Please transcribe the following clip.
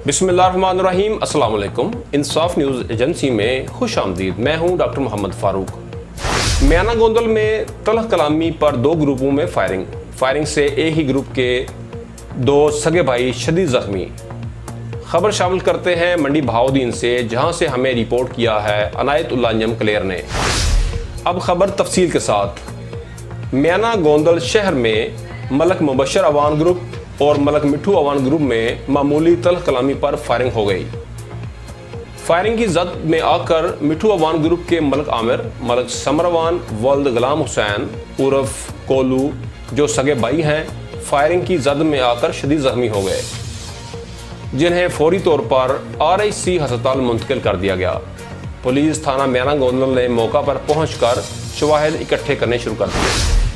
बिस्मिल्लाहिर्रहमानिर्रहीम, अस्सलाम वालेकुम। इंसाफ न्यूज़ एजेंसी में खुश आमदीद। मैं हूं डॉक्टर मोहम्मद फ़ारूक। म्याना गोंदल में तल्ख कलामी पर 2 ग्रुपों में फायरिंग से एक ही ग्रुप के 2 सगे भाई शदीद ज़ख्मी। खबर शामिल करते हैं मंडी बहाउद्दीन से, जहां से हमें रिपोर्ट किया है अनायतुल्लाह क्लेयर ने। अब खबर तफसील के साथ। म्याना गोंदल शहर में मलक मुबशर अवान ग्रुप और मलक मिठू अवान ग्रुप में मामूली तल्ख कलामी पर फायरिंग हो गई। फायरिंग की जद में आकर मिठू अवान ग्रुप के मलक आमिर, मलक समर अवान वल्द गुलाम हुसैन उर्फ कोलू, जो सगे भाई हैं, फायरिंग की जद में आकर शदीद जख्मी हो गए, जिन्हें फौरी तौर पर RIC अस्पताल मुंतकिल कर दिया गया। पुलिस थाना म्याना गोंदल ने मौका पर पहुंचकर शवाहिद इकट्ठे करने शुरू कर दिए।